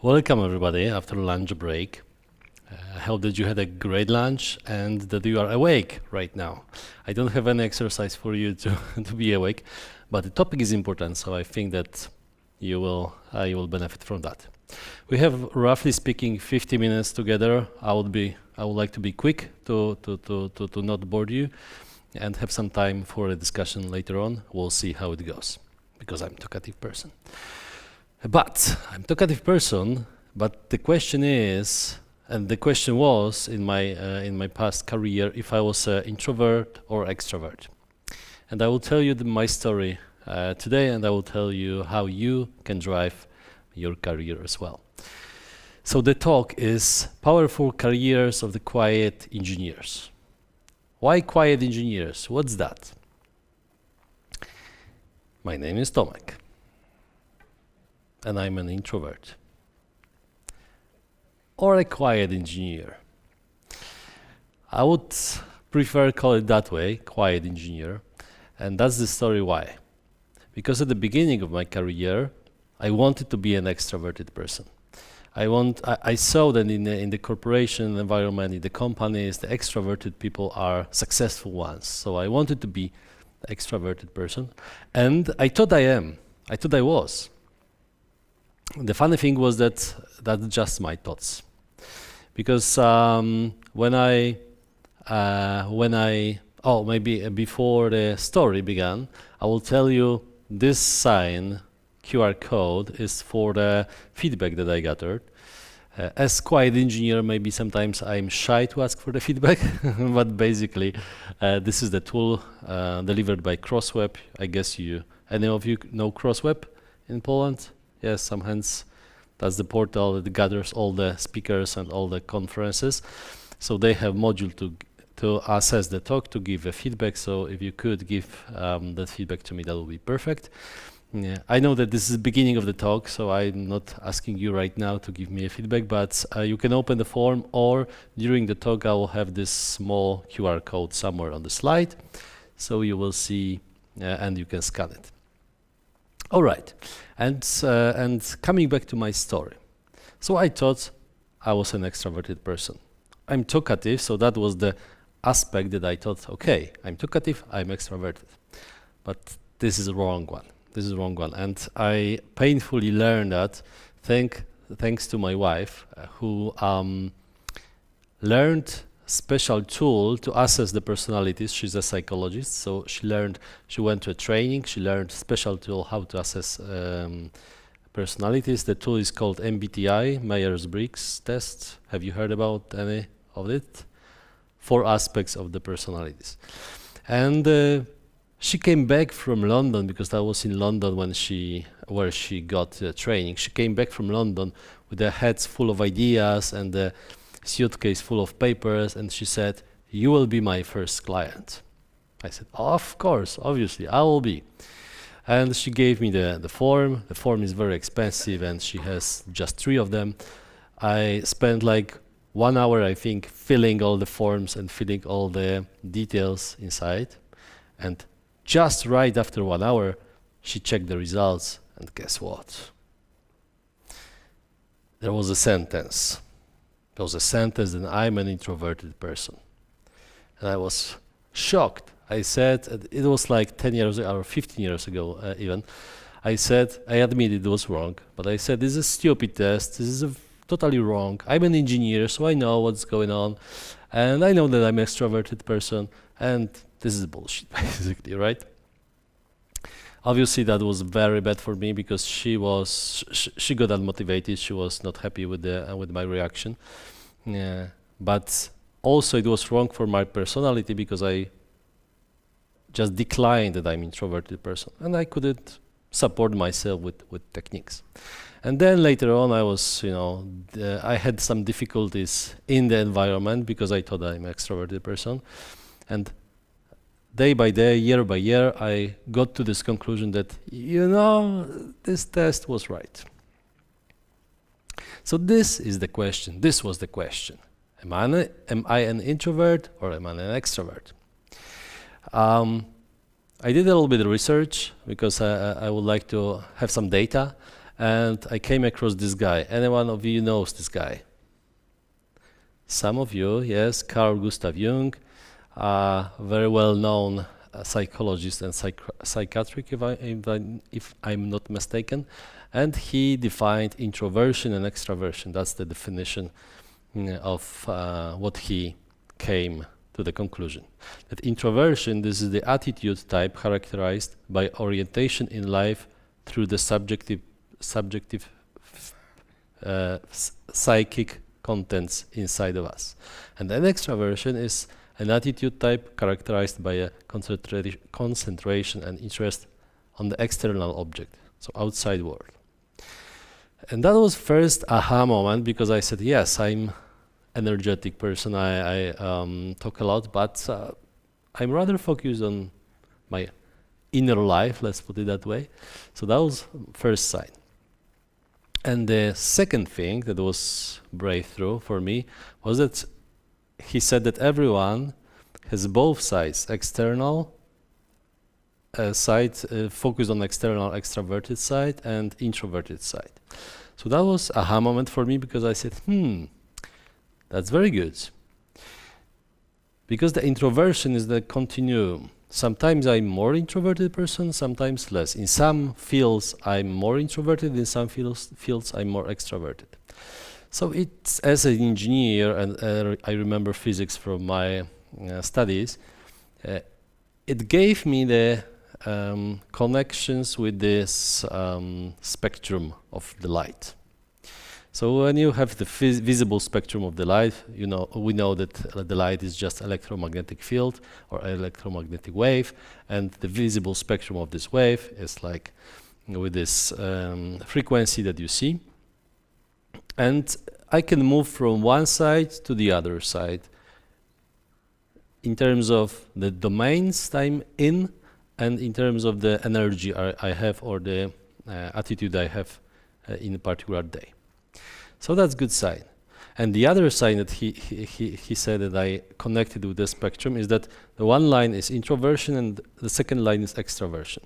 Welcome everybody after lunch break. I hope that you had a great lunch and that you are awake right now. I don't have any exercise for you to, to be awake, but the topic is important, so I think that you will benefit from that. We have, roughly speaking, 50 minutes together. I would like to be quick to not bore you and have some time for a discussion later on. We'll see how it goes, because I'm a talkative person. But I'm a talkative person, but the question is, and the question was in my past career, if I was an introvert or extrovert. And I will tell you my story today, and I will tell you how you can drive your career as well. So the talk is Powerful Careers of the Quiet Engineers. Why quiet engineers? What's that? My name is Tomek, and I'm an introvert, or a quiet engineer. I would prefer call it that way, quiet engineer, and that's the story why. Because at the beginning of my career, I wanted to be an extroverted person. I saw that in the corporation environment, in the companies, the extroverted people are successful ones. So I wanted to be an extroverted person, and I thought I was. The funny thing was that that's just my thoughts, because maybe before the story began, I will tell you this sign, QR code, is for the feedback that I gathered. As quiet engineer, maybe sometimes I'm shy to ask for the feedback, but basically, this is the tool delivered by Crossweb. I guess any of you know Crossweb in Poland? Yes, some hands. That's the portal that gathers all the speakers and all the conferences. So they have module to assess the talk, to give a feedback. So if you could give that feedback to me, that would be perfect. Yeah, I know that this is the beginning of the talk, so I'm not asking you right now to give me a feedback, but you can open the form, or during the talk I will have this small QR code somewhere on the slide, so you will see and you can scan it. All right, and coming back to my story. So I thought I was an extroverted person. I'm talkative, so that was the aspect that I thought, okay, I'm talkative, I'm extroverted. But this is a wrong one. This is the wrong one, and I painfully learned that thanks to my wife, who learned special tool to assess the personalities. She's a psychologist, so she went to a training, she learned special tool how to assess personalities. The tool is called MBTI, Myers-Briggs test. Have you heard about any of it? 4 aspects of the personalities. And she came back from London, because I was in London where she got training. She came back from London with her heads full of ideas and a suitcase full of papers, and she said, "You will be my first client." I said, "Of course, obviously, I will be." And she gave me the form. The form is very expensive, and she has just 3 of them. I spent like 1 hour, I think, filling all the forms and filling all the details inside. And just right after 1 hour, she checked the results, and guess what? There was a sentence. There was a sentence that I'm an introverted person. And I was shocked. I said, it was like 10 years ago, or 15 years ago even, I admit it was wrong, but I said, this is a stupid test, this is totally wrong. I'm an engineer, so I know what's going on, and I know that I'm an extroverted person, and this is bullshit, basically, right? Obviously, that was very bad for me, because she got unmotivated. She was not happy with my reaction. But also, it was wrong for my personality, because I just declined that I'm an introverted person, and I couldn't support myself with techniques. And then later on, I had some difficulties in the environment, because I thought I'm an extroverted person, and day by day, year by year, I got to this conclusion that, this test was right. So this is the question. This was the question. Am I an introvert, or am I an extrovert? I did a little bit of research, because I would like to have some data, and I came across this guy. Anyone of you knows this guy? Some of you, yes, Carl Gustav Jung, very well-known psychologist and psychiatric, if I'm not mistaken, and he defined introversion and extraversion. That's the definition of what he came to the conclusion. That introversion, this is the attitude type characterized by orientation in life through the subjective psychic contents inside of us. And then extraversion is an attitude type characterized by a concentration and interest on the external object, so outside world. And that was first aha moment, because I said, yes, I'm energetic person, I talk a lot, but I'm rather focused on my inner life, let's put it that way. So that was first sign. And the second thing that was breakthrough for me was that he said that everyone has both sides, external side, focused on external extroverted side and introverted side. So that was a aha moment for me, because I said, that's very good. Because the introversion is the continuum. Sometimes I'm more introverted person, sometimes less. In some fields I'm more introverted, in some fields I'm more extroverted. So it's, as an engineer, and I remember physics from my studies, it gave me the connections with this spectrum of the light. So when you have the visible spectrum of the light, we know that the light is just electromagnetic field or electromagnetic wave, and the visible spectrum of this wave is like with this frequency that you see. And I can move from one side to the other side in terms of the domains I'm in, and in terms of the energy I have, or the attitude I have in a particular day. So that's good sign. And the other sign that he said that I connected with the spectrum is that the one line is introversion and the second line is extraversion.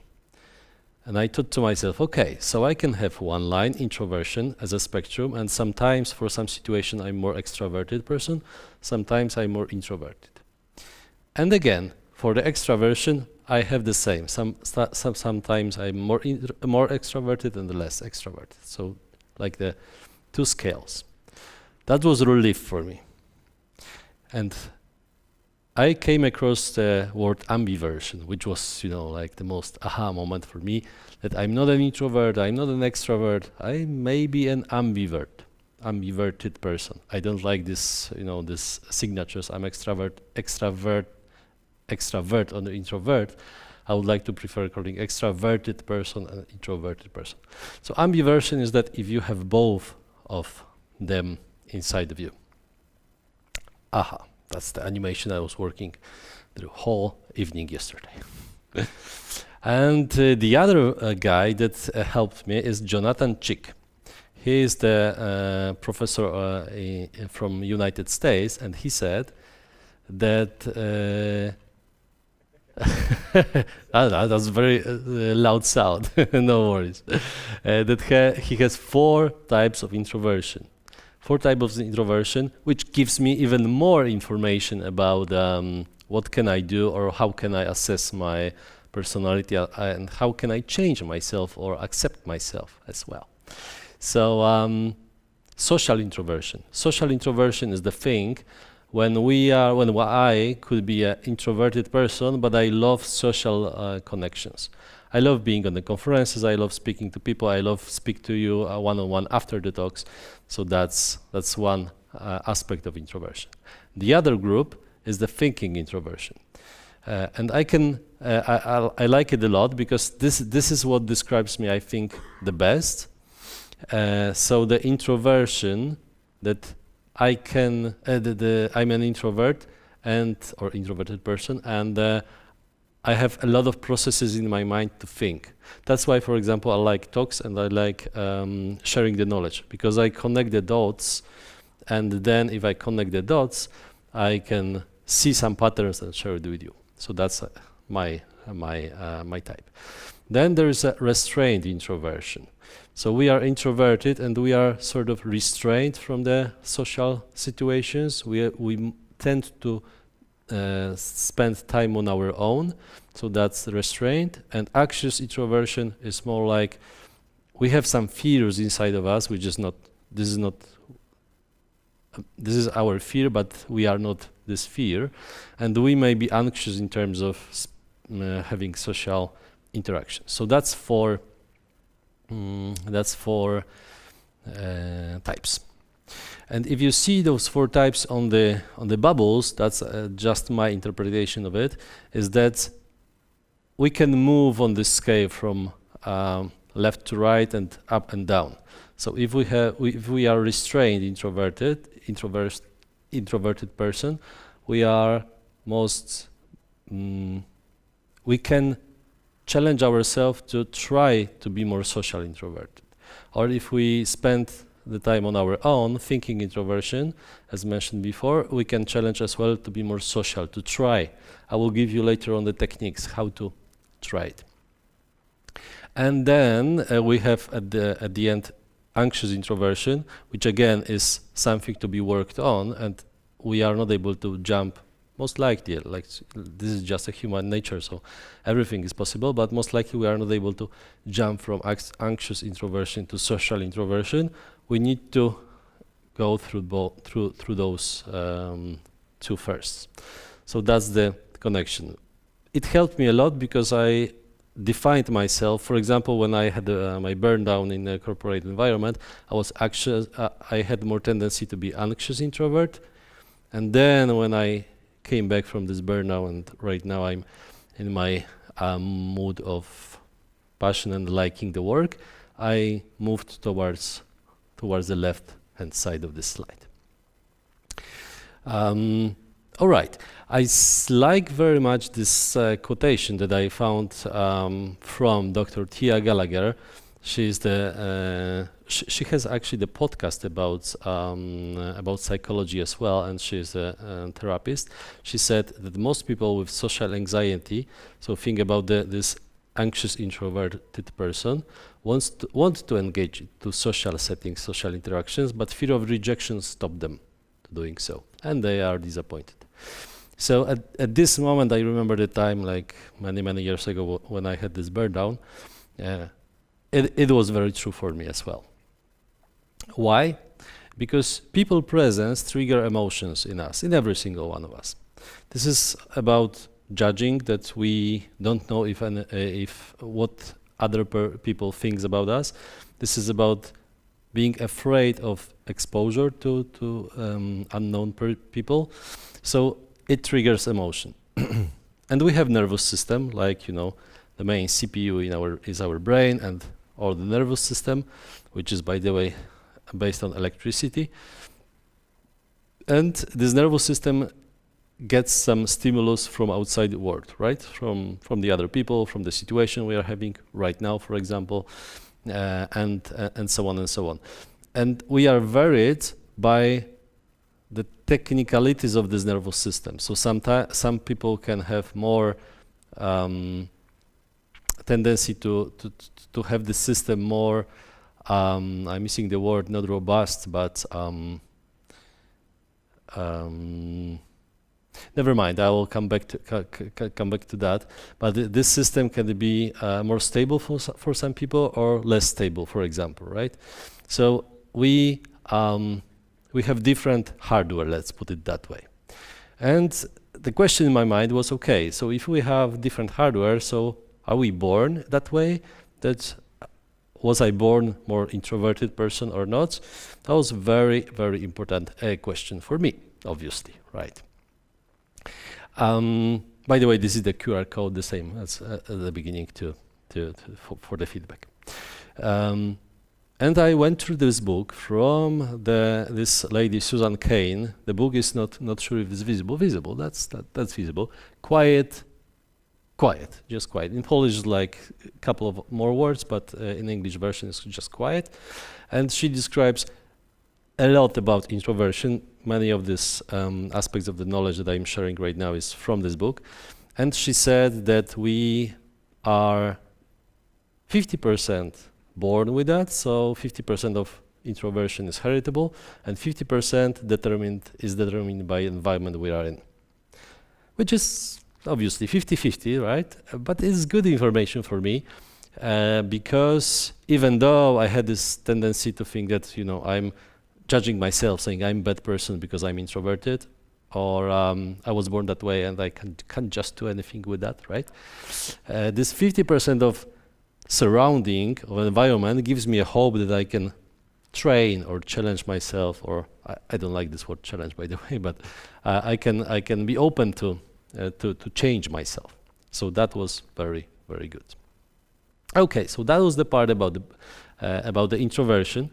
And I thought to myself, okay, so I can have one line, introversion, as a spectrum, and sometimes for some situation I'm more extroverted person, sometimes I'm more introverted. And again, for the extraversion, I have the same. Sometimes I'm more extroverted and less extroverted. So like the two scales. That was a relief for me. And I came across the word ambiversion, which was, like the most aha moment for me, that I'm not an introvert, I'm not an extrovert, I may be an ambiverted person. I don't like this, this signatures, I'm extrovert, or the introvert. I would like to prefer calling extraverted person and introverted person. So ambiversion is that if you have both of them inside of you. Aha, that's the animation I was working the whole evening yesterday. And the other guy that helped me is Jonathan Chick. He is the professor from United States, and he said that that's very loud sound. No worries. That he has 4 types of introversion. 4 types of introversion, which gives me even more information about what can I do, or how can I assess my personality, and how can I change myself or accept myself as well. So social introversion. Social introversion is the thing when I could be an introverted person, but I love social connections. I love being on the conferences, I love speaking to people, I love speak to you one-on-one after the talks. So that's one aspect of introversion. The other group is the thinking introversion. And I like it a lot, because this is what describes me, I think, the best. So the introversion that I'm an introvert or introverted person, and I have a lot of processes in my mind to think. That's why, for example, I like talks and I like sharing the knowledge, because I connect the dots, and then if I connect the dots, I can see some patterns and share it with you. So that's my type. Then there is a restrained introversion. So we are introverted and we are sort of restrained from the social situations. We tend to spend time on our own, so that's restrained. And anxious introversion is more like we have some fears inside of us, which is not, this is our fear, but we are not this fear. And we may be anxious in terms of having social interaction. So that's four types. And if you see those 4 types on the bubbles, that's just my interpretation of it, is that we can move on this scale from left to right and up and down. So if we are restrained, introverted person, we are we can challenge ourselves to try to be more social introverted. Or if we spend the time on our own thinking introversion, as mentioned before, we can challenge as well to be more social, to try. I will give you later on the techniques how to try it. And then we have at the end anxious introversion, which again is something to be worked on, and we are not able to jump. Most likely, like this is just a human nature, so everything is possible, but most likely we are not able to jump from anxious introversion to social introversion. We need to go through those 2 first. So that's the connection. It helped me a lot because I defined myself. For example, when I had my burn down in a corporate environment, I had more tendency to be anxious introvert, and then when I came back from this burnout, and right now I'm in my mood of passion and liking the work, I moved towards the left-hand side of this slide. All right, I like very much this quotation that I found from Dr. Tia Gallagher. She's she has actually the podcast about psychology as well, and she's a therapist. She said that most people with social anxiety, so think about this anxious introverted person, want to engage to social settings, social interactions, but fear of rejection stops them to doing so, and they are disappointed. So at this moment, I remember the time, like many years ago, when I had this burn down. It was very true for me as well. Why? Because people presence trigger emotions in us, in every single one of us. This is about judging, that we don't know if what other people thinks about us. This is about being afraid of exposure to unknown people. So it triggers emotion. And we have nervous system, like, the main CPU is our brain, and or the nervous system, which is, by the way, based on electricity. And this nervous system gets some stimulus from outside the world, right? From the other people, from the situation we are having right now, for example, and so on and so on. And we are varied by the technicalities of this nervous system. So some people can have more tendency to have the system more, I'm missing the word, not robust, but never mind, I will come back to that. But this system can be more stable for some people or less stable, for example, right? So we have different hardware, let's put it that way. And the question in my mind was, okay, so if we have different hardware, so are we born that way? Was I born more introverted person or not? That was very, very important question for me, obviously, right? By the way, this is the QR code, the same as at the beginning for the feedback. And I went through this book from this lady, Susan Cain. The book is not sure if it's visible. Visible, that's visible. Quiet, just quiet. In Polish, is like a couple of more words, but in English version, it's just quiet. And she describes a lot about introversion. Many of these aspects of the knowledge that I'm sharing right now is from this book. And she said that we are 50% born with that, so 50% of introversion is heritable, and 50% is determined by environment we are in, which is obviously 50-50, right? But it's good information for me because even though I had this tendency to think that I'm judging myself, saying I'm a bad person because I'm introverted, or I was born that way and I can't just do anything with that, right? This 50% of surrounding of environment gives me a hope that I can train or challenge myself, or I don't like this word challenge, by the way, but I can be open to change myself. So that was very, very good. Okay, so that was the part about the introversion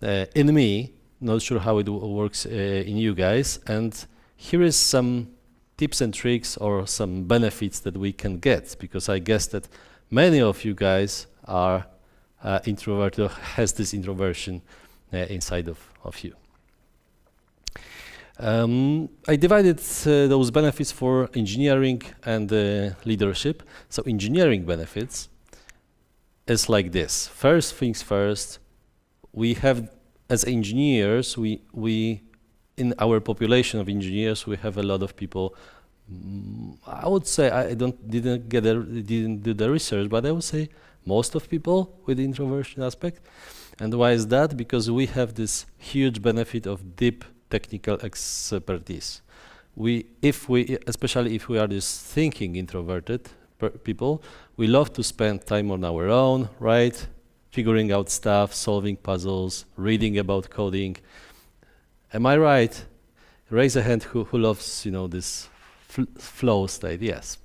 in me. Not sure how it works in you guys, and here is some tips and tricks or some benefits that we can get, because I guess that many of you guys are introverted or has this introversion inside of you. I divided those benefits for engineering and leadership. So engineering benefits is like this. First things first, we have, as engineers, we in our population of engineers, we have a lot of people. I would say I didn't do the research, but I would say most of people with the introversion aspect. And why is that? Because we have this huge benefit of deep technical expertise. Especially if we are this thinking introverted people, we love to spend time on our own, right? Figuring out stuff, solving puzzles, reading about coding. Am I right? Raise a hand who loves this flow state. Yes,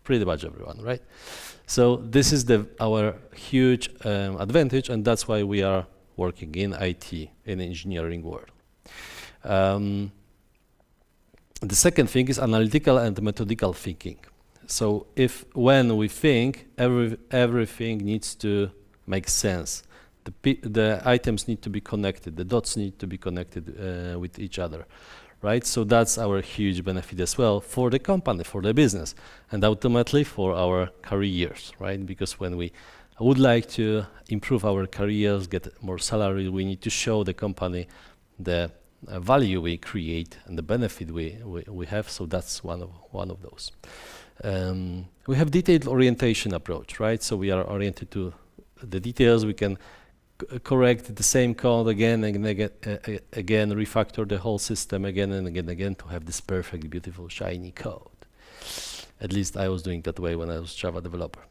pretty much everyone, right? So this is our huge advantage, and that's why we are working in IT, in engineering world. The second thing is analytical and methodical thinking. So when we think, everything needs to make sense. The items need to be connected. The dots need to be connected with each other, right? So that's our huge benefit as well for the company, for the business, and ultimately for our careers, right? Because when we would like to improve our careers, get more salary, we need to show the company the value we create and the benefit we have. So that's one of those. We have detailed orientation approach, right? So we are oriented to the details. We can correct the same code again and again, refactor the whole system again and again to have this perfect, beautiful, shiny code. At least I was doing that way when I was Java developer.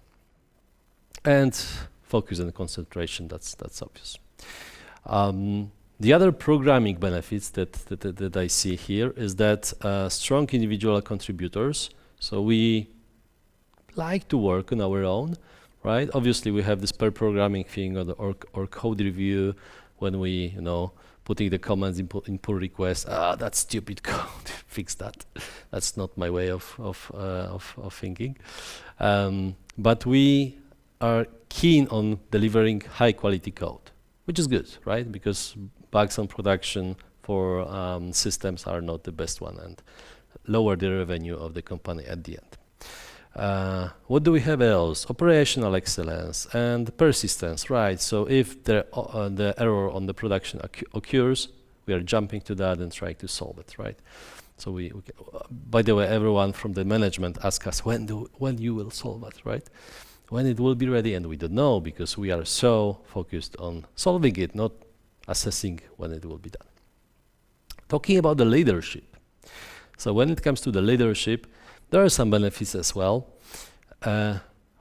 And focus and concentration, that's obvious. The other programming benefits that I see here is that strong individual contributors. So we like to work on our own, right? Obviously, we have this pair programming thing or code review when we, putting the comments in pull requests. That's stupid code. Fix that. That's not my way of thinking. But we are keen on delivering high quality code, which is good, right? Because bugs on production for systems are not the best one and lower the revenue of the company at the end. What do we have else? Operational excellence and persistence, right? So if the error on the production occurs, we are jumping to that and trying to solve it, right? So we by the way, everyone from the management asks us when you will solve it, right? When it will be ready, and we don't know because we are so focused on solving it, not assessing when it will be done. Talking about the leadership. So when it comes to the leadership, there are some benefits as well.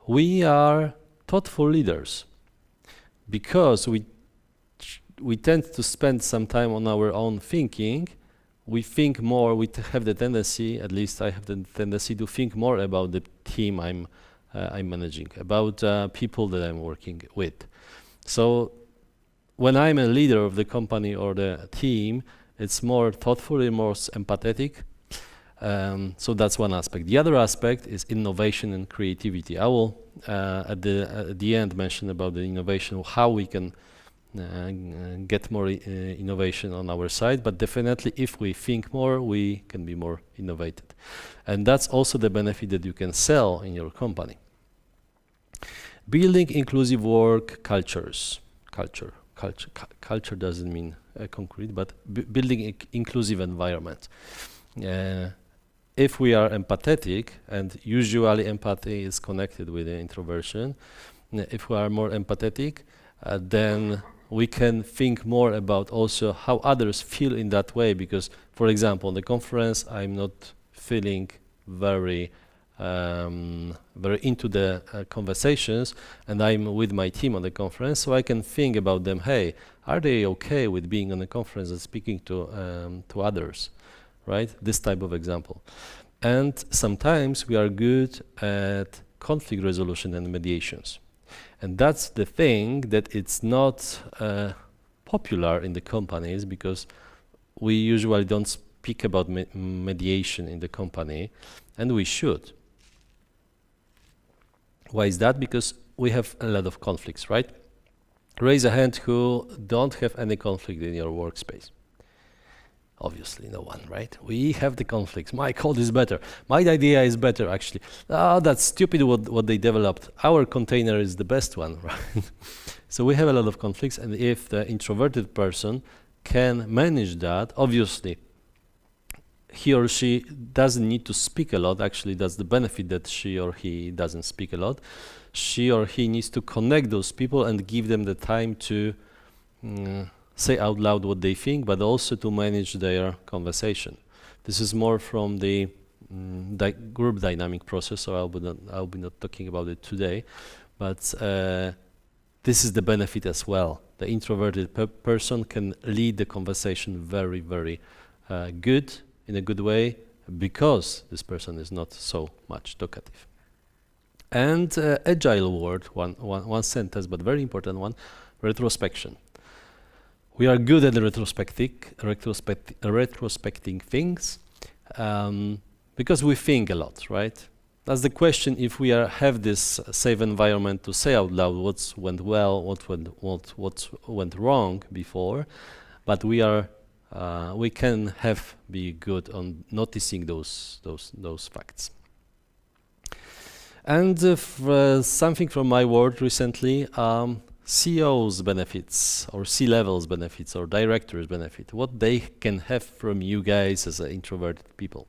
We are thoughtful leaders because we tend to spend some time on our own thinking. We think more, we have the tendency, at least I have the tendency to think more about the team I'm managing, about people that I'm working with. So when I'm a leader of the company or the team, it's more thoughtful and more empathetic. So that's one aspect. The other aspect is innovation and creativity. I will at the end mention about the innovation, how we can get more innovation on our side, but definitely if we think more, we can be more innovative. And that's also the benefit that you can sell in your company. Building inclusive work cultures. Culture doesn't mean concrete, but building inclusive environment. If we are empathetic, and usually empathy is connected with introversion, if we are more empathetic, then we can think more about also how others feel in that way, because, for example, in the conference, I'm not feeling very into the conversations, and I'm with my team on the conference, so I can think about them, hey, are they okay with being on the conference and speaking to others, right? This type of example. And sometimes we are good at conflict resolution and mediations. And that's the thing that it's not popular in the companies, because we usually don't speak about mediation in the company, and we should. Why is that? Because we have a lot of conflicts, right? Raise a hand who don't have any conflict in your workspace. Obviously, no one, right? We have the conflicts. My code is better. My idea is better, actually. Oh, that's stupid what they developed. Our container is the best one, right? So we have a lot of conflicts, and if the introverted person can manage that, obviously, he or she doesn't need to speak a lot. Actually, that's the benefit, that she or he doesn't speak a lot. She or he needs to connect those people and give them the time to say out loud what they think, but also to manage their conversation. This is more from the group dynamic process, so I'll be not talking about it today, but this is the benefit as well. The introverted person can lead the conversation very, very good, in a good way, because this person is not so much talkative. And agile word, one sentence, but very important one, retrospection. We are good at retrospecting things because we think a lot, right? That's the question. If we have this safe environment to say out loud what went well, what went wrong before, but we can be good on noticing those facts. And something from my work recently. CEO's benefits, or C-levels benefits, or directors' benefit, what they can have from you guys as introverted people,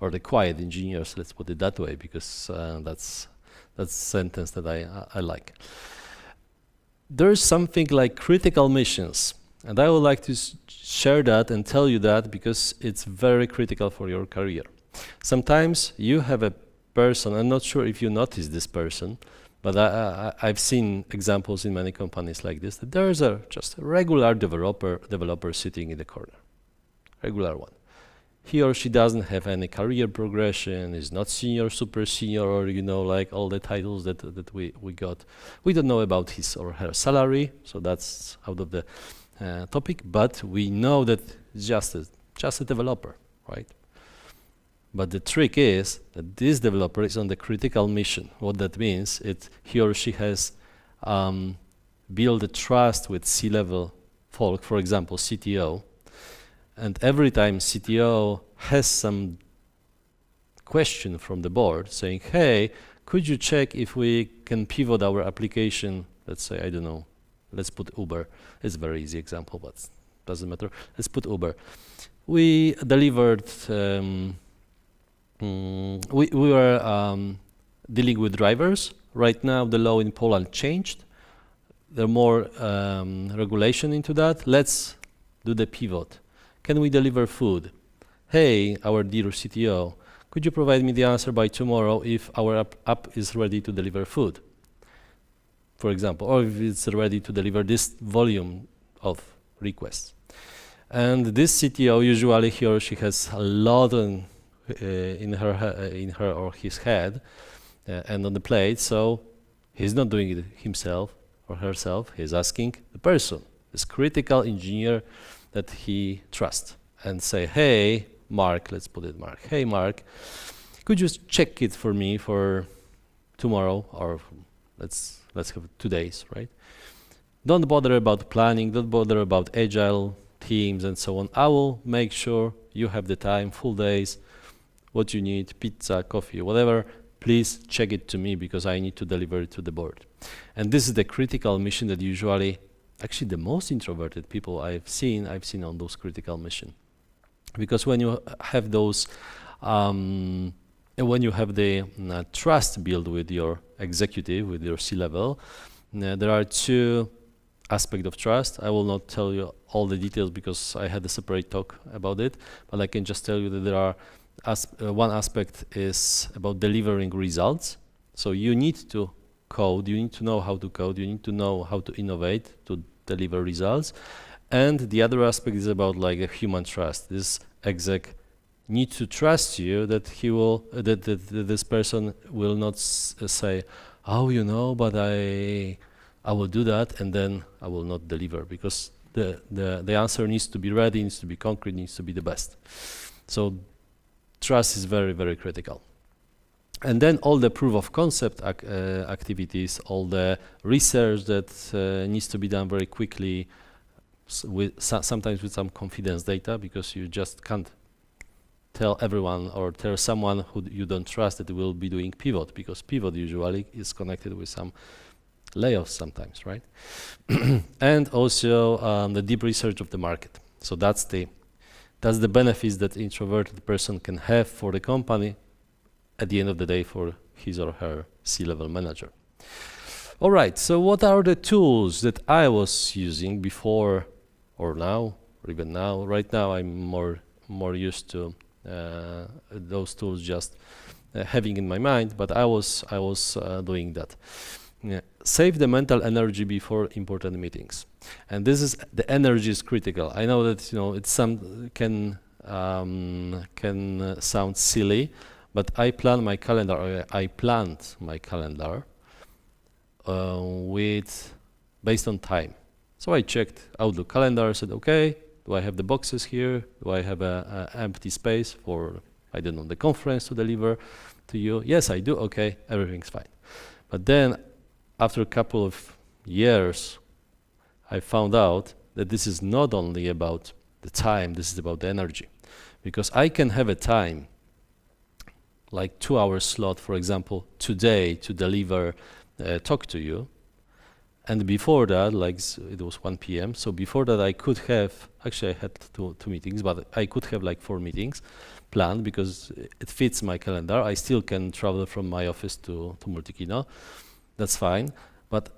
or the quiet engineers, let's put it that way, because that's a sentence that I like. There's something like critical missions, and I would like to share that and tell you that, because it's very critical for your career. Sometimes you have a person, I'm not sure if you notice this person, but I've seen examples in many companies like this, that there's just a regular developer sitting in the corner, regular one. He or she doesn't have any career progression, is not senior, super senior, or like all the titles that we got. We don't know about his or her salary, so that's out of the topic, but we know that it's just a developer, right? But the trick is that this developer is on the critical mission. What that means, he or she has built a trust with C-level folk, for example, CTO. And every time CTO has some question from the board saying, hey, could you check if we can pivot our application, let's say, I don't know, let's put Uber. It's a very easy example, but doesn't matter. Let's put Uber. We delivered... we were dealing with drivers. Right now, the law in Poland changed. There are more regulation into that. Let's do the pivot. Can we deliver food? Hey, our dear CTO, could you provide me the answer by tomorrow if our app is ready to deliver food? For example, or if it's ready to deliver this volume of requests. And this CTO, usually he or she has a lot in her or his head and on the plate, so he's not doing it himself or herself. He's asking the person, this critical engineer that he trusts, and say, hey Mark, let's put it Mark, hey Mark, could you check it for me for tomorrow, or let's have 2 days, right? Don't bother about planning, don't bother about agile teams and so on. I will make sure you have the time, full days, what you need, pizza, coffee, whatever, please check it to me because I need to deliver it to the board. And this is the critical mission that usually, actually the most introverted people I've seen on those critical missions. Because when you have those, when you have the trust built with your executive, with your C-level, there are two aspects of trust. I will not tell you all the details because I had a separate talk about it, but I can just tell you that there are one aspect is about delivering results. So you need to code, you need to know how to code, you need to know how to innovate to deliver results. And the other aspect is about like a human trust. This exec needs to trust you that he will, that this person will not say, oh, you know, but I will do that and then I will not deliver, because the answer needs to be ready, needs to be concrete, needs to be the best. So trust is very, very critical. And then all the proof of concept activities, all the research that needs to be done very quickly, sometimes with some confidence data, because you just can't tell everyone or tell someone who you don't trust that will be doing pivot, because pivot usually is connected with some layoffs sometimes, right? And also the deep research of the market. So that's the benefits that introverted person can have for the company at the end of the day for his or her C-level manager. All right, so what are the tools that I was using before or now, or even now? Right now I'm more used to those tools just having in my mind, but I was doing that. Save the mental energy before important meetings, and this is the energy is critical. I know that it's can sound silly, but I planned my calendar based on time. So I checked Outlook calendar, said, okay, do I have the boxes here? Do I have a empty space for, I don't know, the conference to deliver to you? Yes, I do. Okay, everything's fine. But then after a couple of years, I found out that this is not only about the time, this is about the energy. Because I can have a time, like 2-hour slot, for example, today to deliver talk to you. And before that, like it was 1 p.m. So before that I could have, actually I had two meetings, but I could have like 4 meetings planned because it fits my calendar. I still can travel from my office to Multikino. That's fine. But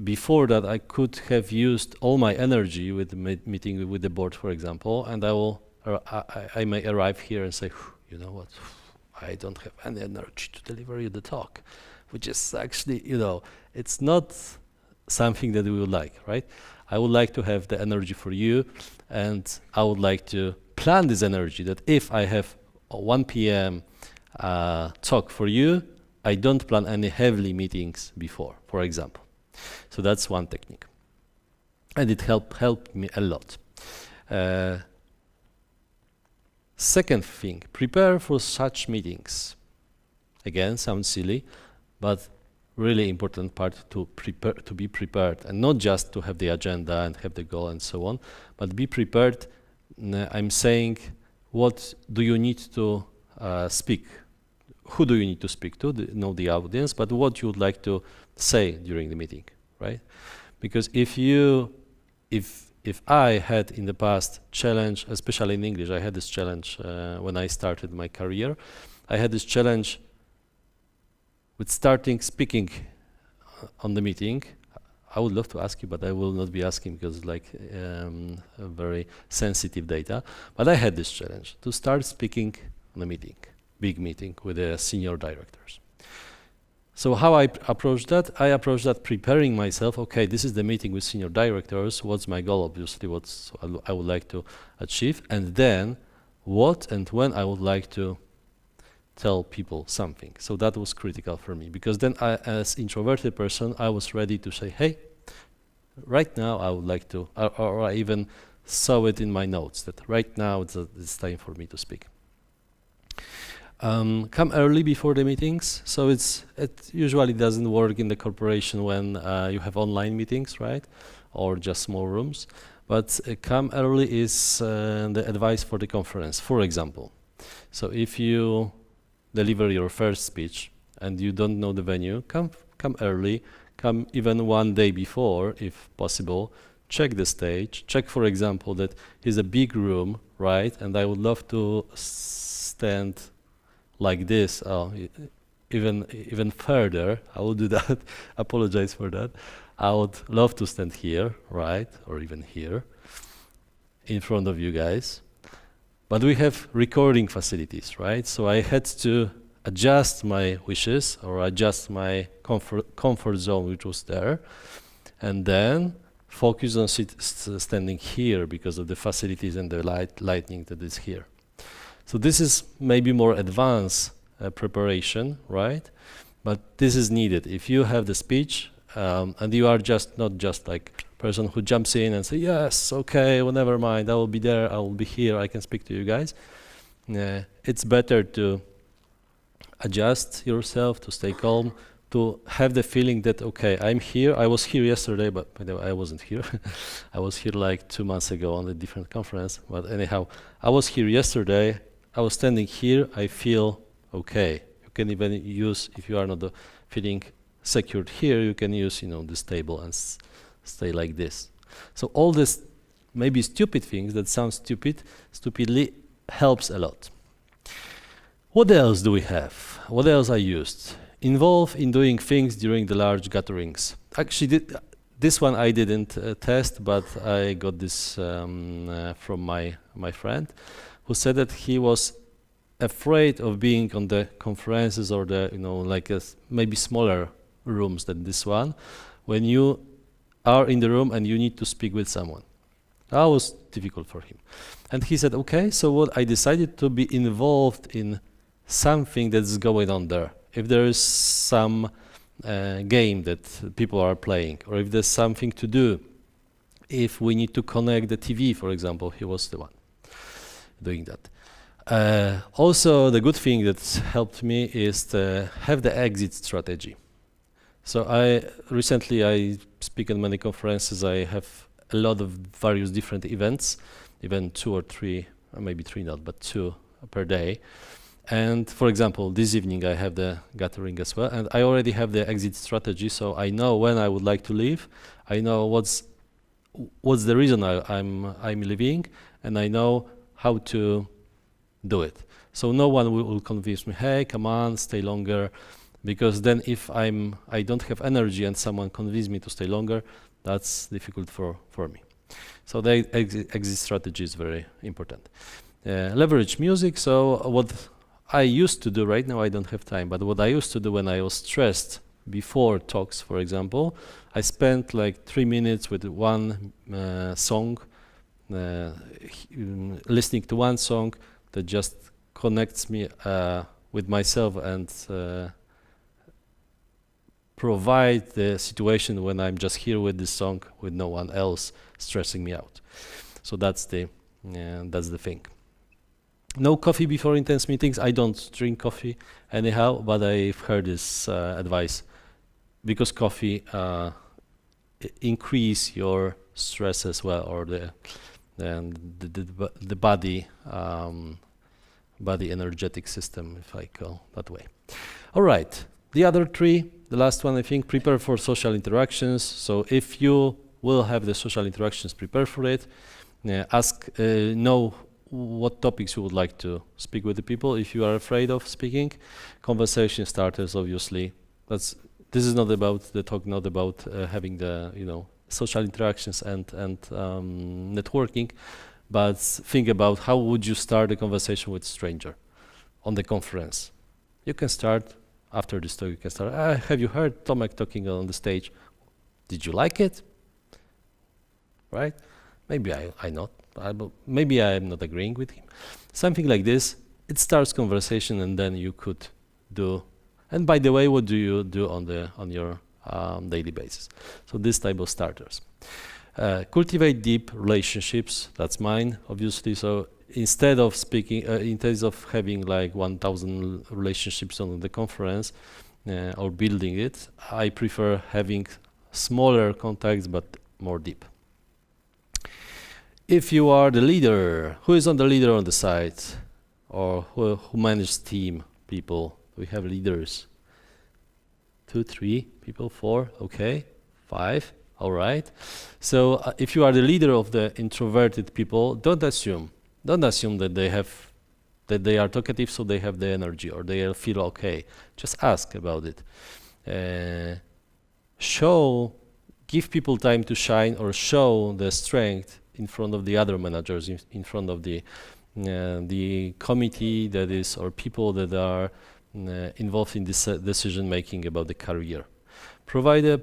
before that I could have used all my energy with the meeting with the board, for example, and I may arrive here and say, you know what, I don't have any energy to deliver you the talk, which is actually, it's not something that we would like, right? I would like to have the energy for you, and I would like to plan this energy that if I have a 1 p.m. talk for you, I don't plan any heavily meetings before, for example. So that's one technique. And it helped me a lot. Second thing, prepare for such meetings. Again, sounds silly, but really important part to be prepared, and not just to have the agenda and have the goal and so on, but be prepared. I'm saying, what do you need to speak? Who do you need to speak to? Know the audience, but what you would like to say during the meeting, right? Because if I had in the past challenge, especially in English, I had this challenge when I started my career. I had this challenge with starting speaking on the meeting. I would love to ask you, but I will not be asking because it's like very sensitive data. But I had this challenge to start speaking on a meeting, big meeting with the senior directors. So how I approached that? I approached that preparing myself. Okay, this is the meeting with senior directors. What's my goal? Obviously, what I would like to achieve, and then what and when I would like to tell people something. So that was critical for me, because then as introverted person, I was ready to say, hey, right now I would like to, or I even saw it in my notes that right now it's time for me to speak. Come early before the meetings. So it usually doesn't work in the corporation when you have online meetings, right? Or just small rooms. But come early is the advice for the conference, for example. So if you deliver your first speech and you don't know the venue, come early, come even one day before if possible, check the stage, check for example that it's a big room, right? And I would love to stand like this, even further. I will do that. Apologize for that. I would love to stand here, right? Or even here in front of you guys. But we have recording facilities, right? So I had to adjust my wishes or adjust my comfort zone, which was there, and then focus on standing here because of the facilities and the lighting that is here. So this is maybe more advanced preparation, right? But this is needed. If you have the speech and you are not just like person who jumps in and say, yes, okay, well, never mind, I will be there, I will be here, I can speak to you guys. It's better to adjust yourself, to stay calm, to have the feeling that, okay, I'm here, I was here yesterday, but by the way, I wasn't here. I was here like 2 months ago on a different conference, but anyhow, I was here yesterday, I was standing here, I feel okay. You can even use, if you are not feeling secured here, you can use, this table and stay like this. So all this maybe stupid things that sound stupidly helps a lot. What else do we have? What else I used? Involved in doing things during the large gatherings. Actually, this one I didn't test, but I got this from my friend, who said that he was afraid of being on the conferences or the, like maybe smaller rooms than this one, when you are in the room and you need to speak with someone. That was difficult for him. And he said, okay, so what I decided to be involved in something that's going on there. If there is some game that people are playing, or if there's something to do, if we need to connect the TV, for example, he was the one doing that. Also, the good thing that helped me is to have the exit strategy. So recently I speak at many conferences. I have a lot of various different events, even 2 or 3, or maybe 3 not, but 2 per day. And for example, this evening I have the gathering as well, and I already have the exit strategy, so I know when I would like to leave. I know what's the reason I'm leaving, and I know how to do it. So no one will convince me, hey, come on, stay longer, because then if I don't have energy and someone convinces me to stay longer, that's difficult for me. So the exit strategy is very important. Leverage music. So what I used to do, right now I don't have time, but what I used to do when I was stressed before talks, for example, I spent like 3 minutes with one song, listening to one song that just connects me with myself and provide the situation when I'm just here with this song with no one else stressing me out. So that's the thing. No coffee before intense meetings. I don't drink coffee anyhow, but I've heard this advice because coffee increase your stress as well, or the body energetic system, if I call that way. All right. The other 3, the last one, I think, prepare for social interactions. So if you will have the social interactions, prepare for it. Know what topics you would like to speak with the people. If you are afraid of speaking, conversation starters, obviously. This is not about the talk, not about having the social interactions and networking, but think about how would you start a conversation with a stranger on the conference. You can start. After this talk, you can start. Have you heard Tomek talking on the stage? Did you like it? Right? Maybe I not. Maybe I am not agreeing with him. Something like this. It starts conversation, and then you could do. And by the way, what do you do on your daily basis? So this type of starters. Cultivate deep relationships. That's mine, obviously. So instead of speaking, instead of having like 1,000 relationships on the conference or building it, I prefer having smaller contacts but more deep. If you are the leader, who is the leader on the site, or who manages team? people. We have leaders. 2, 3 people, 4, okay, 5, all right. So if you are the leader of the introverted people, don't assume that they are talkative, so they have the energy or they feel okay. Just ask about it. Give people time to shine, or show the strength in front of the other managers, in front of the committee that is, or people that are involved in this decision making about the career. Provide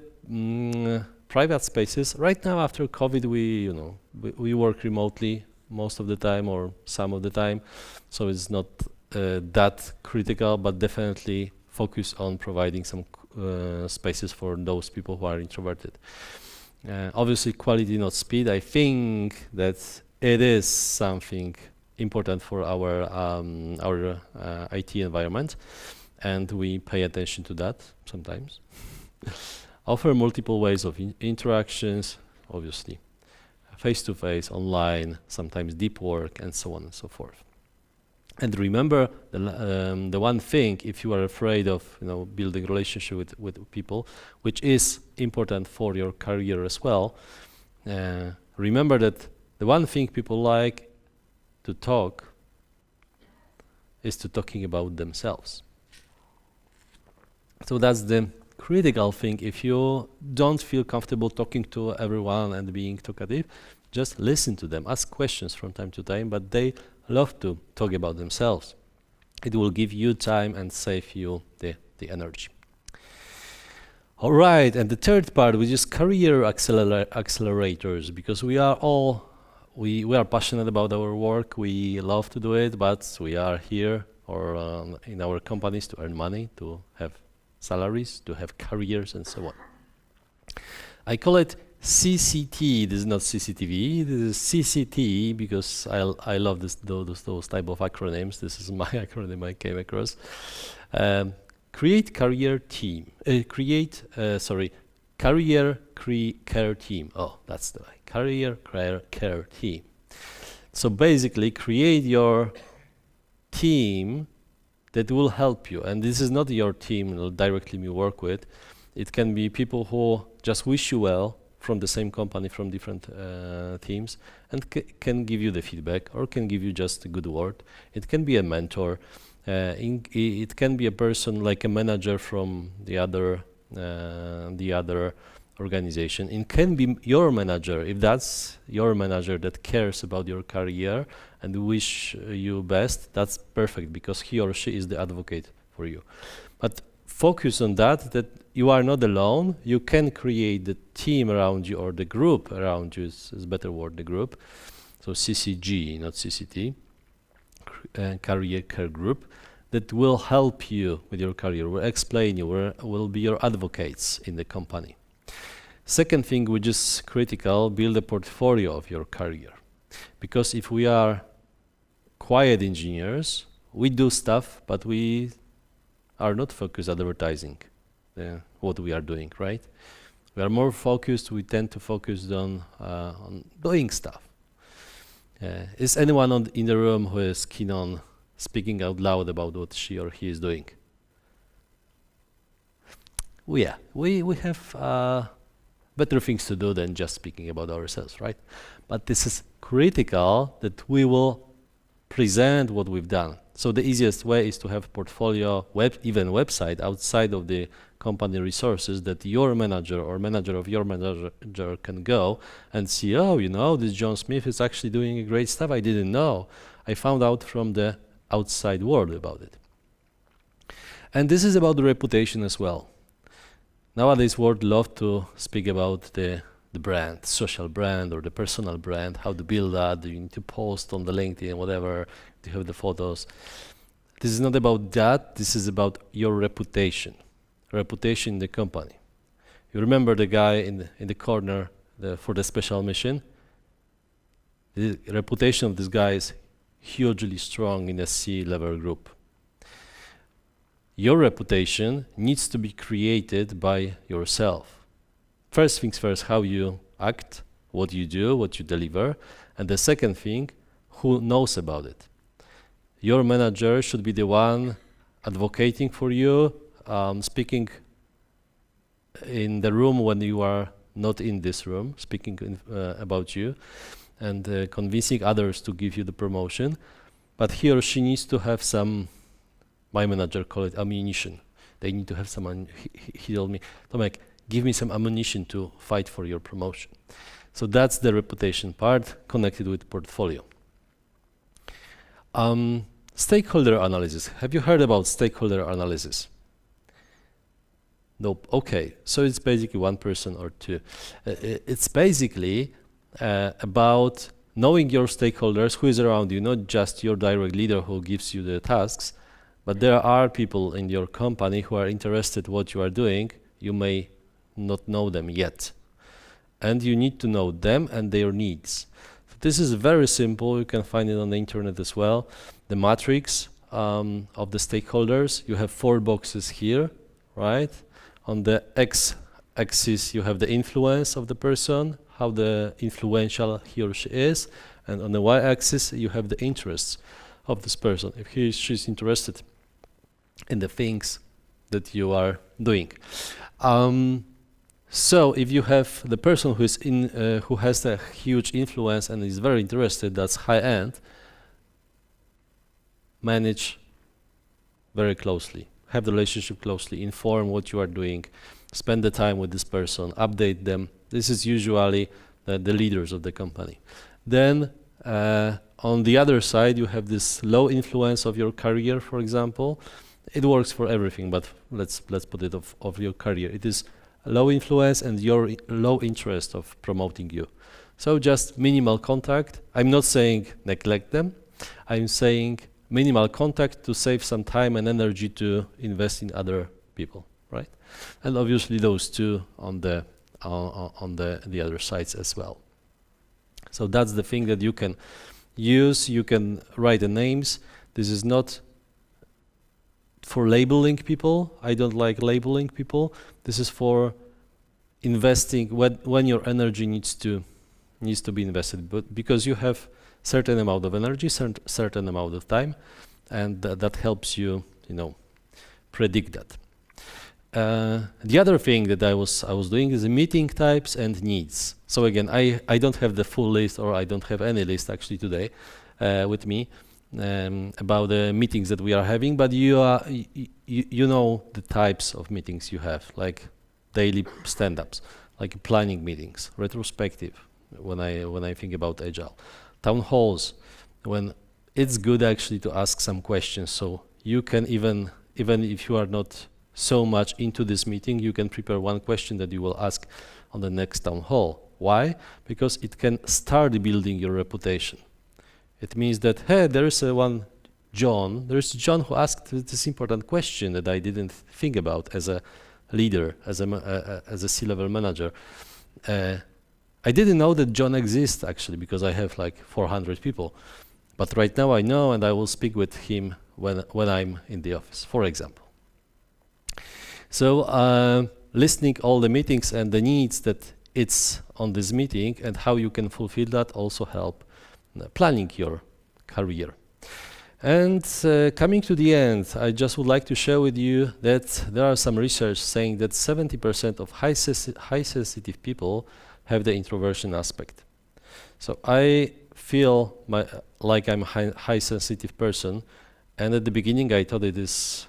private spaces. Right now, after COVID, we work remotely most of the time or some of the time, so it's not that critical, but definitely focus on providing some spaces for those people who are introverted. Obviously, quality, not speed. I think that it is something important for our IT environment, and we pay attention to that sometimes. Offer multiple ways of interactions, obviously, face-to-face, online, sometimes deep work, and so on and so forth. And remember the one thing, if you are afraid of building relationship with people, which is important for your career as well, remember that the one thing people like to talk is to talking about themselves. So that's the critical thing. If you don't feel comfortable talking to everyone and being talkative, just listen to them, ask questions from time to time, but they love to talk about themselves. It will give you time and save you the energy. All right, and the third part, which is career accelerators, because we are passionate about our work, we love to do it, but we are here or in our companies to earn money, to have salaries, to have careers, and so on. I call it CCT. This is not CCTV. This is CCT because I love those type of acronyms. This is my acronym I came across. Create career team. Career care team. Oh, that's the way. Career care team. So basically, create your team that will help you. And this is not your team directly you work with. It can be people who just wish you well from the same company, from different teams, and can give you the feedback or can give you just a good word. It can be a mentor. It can be a person like a manager from the other organization. It can be your manager, if that's your manager that cares about your career and wish you best. That's perfect, because he or she is the advocate for you. But focus on that you are not alone. You can create the team around you, or the group around you is a better word, the group. So CCG, not CCT, career care group, that will help you with your career, will explain you, will be your advocates in the company. Second thing, which is critical, build a portfolio of your career. Because if we are quiet engineers, we do stuff, but we are not focused advertising what we are doing, right? We are more focused, we tend to focus on doing stuff. Is anyone in the room who is keen on speaking out loud about what she or he is doing? We have better things to do than just speaking about ourselves, right? But this is critical that we will present what we've done. So the easiest way is to have portfolio, even website outside of the company resources that your manager or manager of your manager can go and see, oh, this John Smith is actually doing great stuff. I didn't know. I found out from the outside world about it. And this is about the reputation as well. Nowadays, world love to speak about the brand, social brand or the personal brand, how to build that. You need to post on the LinkedIn, whatever, to have the photos. This is not about that. This is about your reputation in the company. You remember the guy in the corner for the special mission? The reputation of this guy is hugely strong in a C-level group. Your reputation needs to be created by yourself. First things first, how you act, what you do, what you deliver, and the second thing, who knows about it. Your manager should be the one advocating for you, speaking in the room when you are not in this room, speaking about you, and convincing others to give you the promotion. But he or she needs to have some, my manager called it ammunition. They need to have some, he told me, Tomek, give me some ammunition to fight for your promotion. So that's the reputation part connected with portfolio. Stakeholder analysis. Have you heard about stakeholder analysis? Nope. Okay. So it's basically one person or two. It's basically about knowing your stakeholders, who is around you, not just your direct leader who gives you the tasks, but there are people in your company who are interested in what you are doing. You may not know them yet. And you need to know them and their needs. So this is very simple. You can find it on the internet as well. The matrix of the stakeholders. You have 4 boxes here, right? On the x-axis, you have the influence of the person, how the influential he or she is. And on the y-axis, you have the interests of this person, if he or she is interested in the things that you are doing. So if you have the person who is who has a huge influence and is very interested, that's high end, manage very closely, have the relationship closely, inform what you are doing, spend the time with this person, update them. This is usually the leaders of the company. Then on the other side, you have this low influence of your career, for example. It works for everything, but let's put it of your career. It is low influence and your low interest of promoting you. So just minimal contact. I'm not saying neglect them. I'm saying minimal contact to save some time and energy to invest in other people, right? And obviously those two on the other sides as well. So that's the thing that you can use. You can write the names. This is not for labeling people. I don't like labeling people. This is for investing when your energy needs to be invested, but because you have certain amount of energy, certain amount of time, and that helps you, predict that. The other thing that I was doing is the meeting types and needs. So again, I don't have the full list, or I don't have any list actually today with me about the meetings that we are having, but you know the types of meetings you have, like daily stand-ups, like planning meetings, retrospective, when I think about Agile, town halls, when it's good actually to ask some questions, so you can even if you are not so much into this meeting, you can prepare one question that you will ask on the next town hall. Why? Because it can start building your reputation. It means that, hey, there's John who asked this important question that I didn't think about as a leader, as a C-level manager. I didn't know that John exists actually, because I have like 400 people. But right now I know, and I will speak with him when I'm in the office, for example. So listening all the meetings and the needs that it's on this meeting and how you can fulfill that also help planning your career. And coming to the end, I just would like to share with you that there are some research saying that 70% of high sensitive people have the introversion aspect. So I feel like I'm a high sensitive person, and at the beginning I thought it is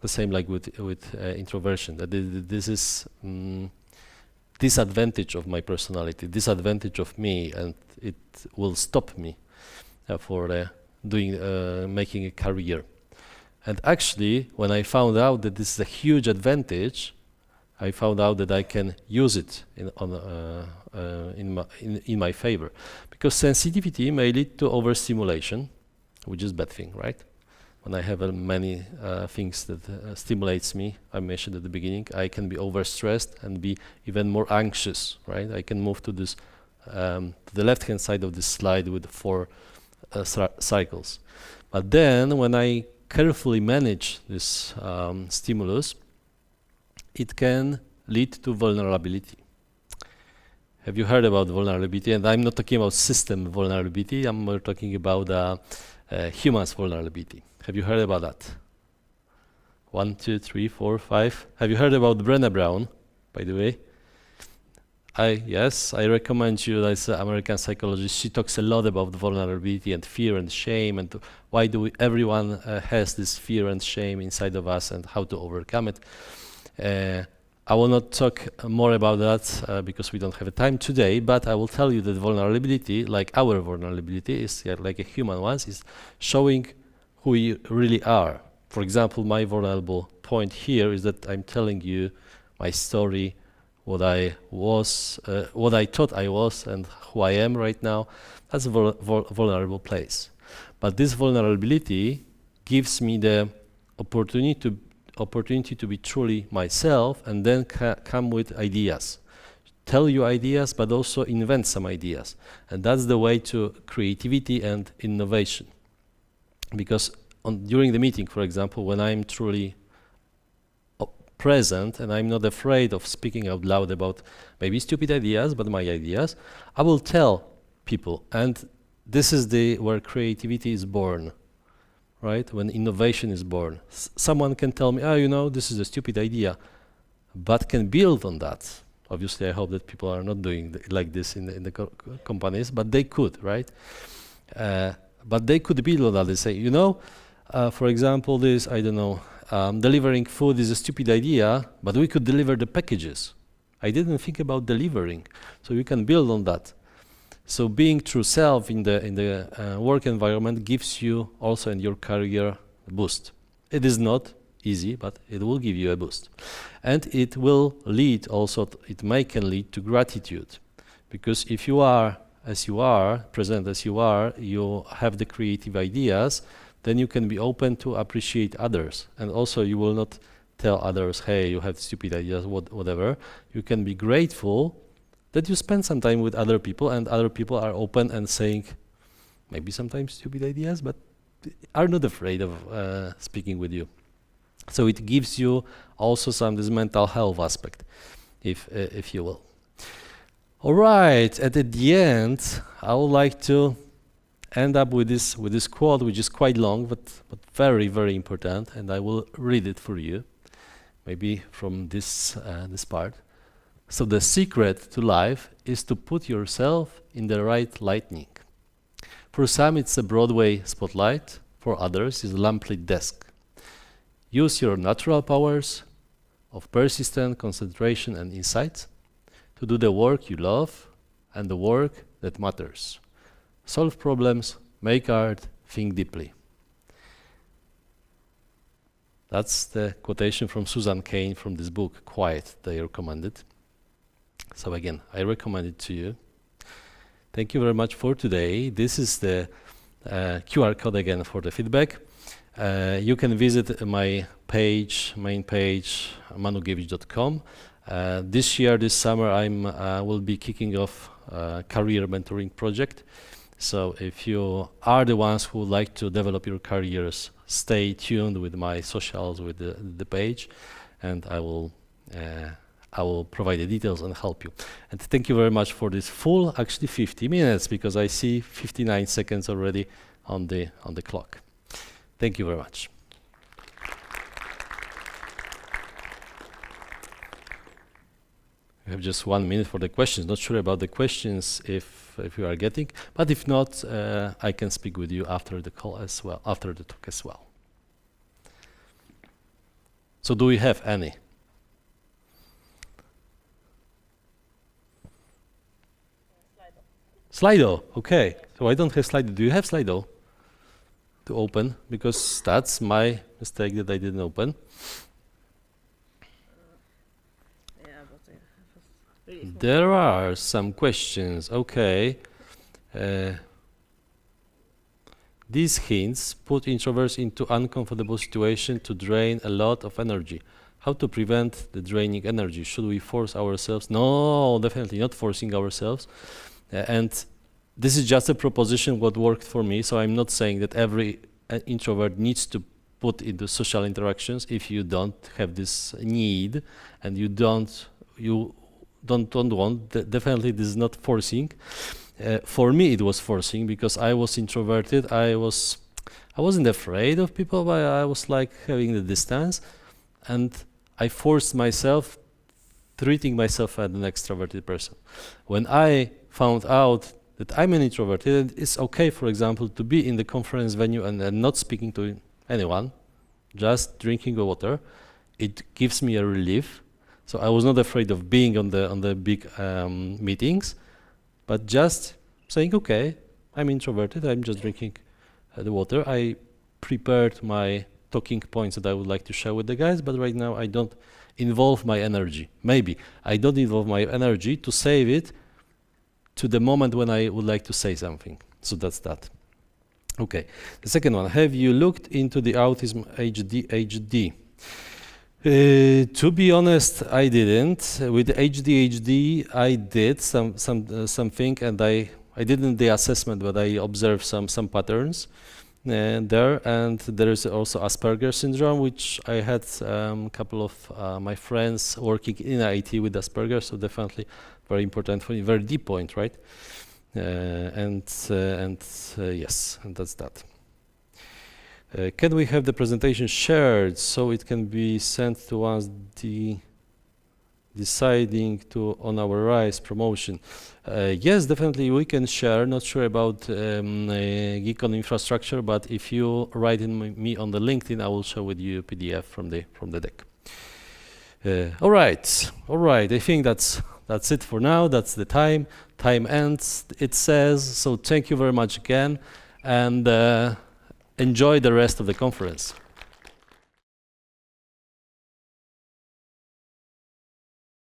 the same like with introversion, that this is disadvantage of my personality, disadvantage of me, and it will stop me for making a career. And actually, when I found out that this is a huge advantage, I found out that I can use it in my favor, because sensitivity may lead to overstimulation, which is a bad thing, right? When I have many things that stimulates me, I mentioned at the beginning, I can be overstressed and be even more anxious, right? I can move to this to the left-hand side of this slide with 4 cycles. But then, when I carefully manage this stimulus, it can lead to vulnerability. Have you heard about vulnerability? And I'm not talking about system vulnerability, I'm more talking about humans vulnerability. Have you heard about that? 1, 2, 3, 4, 5. Have you heard about Brené Brown, by the way? Yes, I recommend you. That's an American psychologist. She talks a lot about vulnerability and fear and shame, and why everyone has this fear and shame inside of us, and how to overcome it. I will not talk more about that because we don't have time today, but I will tell you that vulnerability, like our vulnerability, is like a human one, is showing who we really are. For example, my vulnerable point here is that I'm telling you my story, what I was, what I thought I was, and who I am right now. That's a vulnerable place. But this vulnerability gives me the opportunity to be truly myself, and then come with ideas. Tell you ideas, but also invent some ideas. And that's the way to creativity and innovation. Because during the meeting, for example, when I'm truly present and I'm not afraid of speaking out loud about maybe stupid ideas, but my ideas, I will tell people. And this is where creativity is born, right? When innovation is born. Someone can tell me, this is a stupid idea, but can build on that. Obviously, I hope that people are not doing like this in the companies, but they could, right? But they could build on that. They say, for example, this, delivering food is a stupid idea, but we could deliver the packages. I didn't think about delivering, so you can build on that. So being true self in the work environment gives you also in your career a boost. It is not easy, but it will give you a boost. And it will lead also, it can lead to gratitude. Because if you are as you are, present as you are, you have the creative ideas, then you can be open to appreciate others. And also you will not tell others, hey, you have stupid ideas, whatever. You can be grateful that you spend some time with other people, and other people are open and saying maybe sometimes stupid ideas, but are not afraid of speaking with you. So it gives you also this mental health aspect, if you will. All right, at the end, I would like to end up with this quote, which is quite long, but very, very important, and I will read it for you, maybe from this part. So the secret to life is to put yourself in the right lighting. For some, it's a Broadway spotlight. For others, it's a lamplit desk. Use your natural powers of persistent concentration and insight to do the work you love and the work that matters. Solve problems, make art, think deeply. That's the quotation from Susan Cain from this book, Quiet, that I recommended. So again, I recommend it to you. Thank you very much for today. This is the QR code again for the feedback. You can visit my main page, manugiewicz.com. This summer, I will be kicking off a career mentoring project. So if you are the ones who would like to develop your careers, stay tuned with my socials, with the page, and I will provide the details and help you. And thank you very much for this full, actually 50 minutes, because I see 59 seconds already on the clock. Thank you very much. We have just 1 minute for the questions. Not sure about the questions if you are getting, but if not, I can speak with you after the call as well, after the talk as well. So do we have any? Slido, okay. So I don't have Slido. Do you have Slido to open? Because that's my mistake that I didn't open. There are some questions. Okay. These hints put introverts into uncomfortable situation to drain a lot of energy. How to prevent the draining energy? Should we force ourselves? No, definitely not forcing ourselves. And this is just a proposition what worked for me. So I'm not saying that every introvert needs to put into social interactions if you don't have this need and you don't want. Definitely this is not forcing. For me it was forcing because I was introverted. I wasn't afraid of people, but I was like having the distance. and I forced myself treating myself as an extroverted person. When I found out that I'm an introvert, it's okay, for example, to be in the conference venue and not speaking to anyone, just drinking water. It gives me a relief. So I was not afraid of being on the big meetings, but just saying, okay, I'm introverted, I'm just drinking the water. I prepared my talking points that I would like to share with the guys, but right now I don't involve my energy. Maybe I don't involve my energy to save it to the moment when I would like to say something. So that's that. Okay, the second one, have you looked into the autism ADHD? To be honest, I didn't. With the ADHD, I did something, and I didn't the assessment, but I observed some patterns there, and there is also Asperger's syndrome, which I had a couple of my friends working in IT with Asperger's, so definitely very important for me, very deep point, right? Yes, and that's that. Can we have the presentation shared so it can be sent to us deciding to on our RISE promotion? Yes, definitely we can share. Not sure about GeeCON infrastructure, but if you write in me on the LinkedIn, I will share with you a PDF from the deck. All right. I think that's it for now. That's the time. Time ends, it says. So thank you very much again, and enjoy the rest of the conference.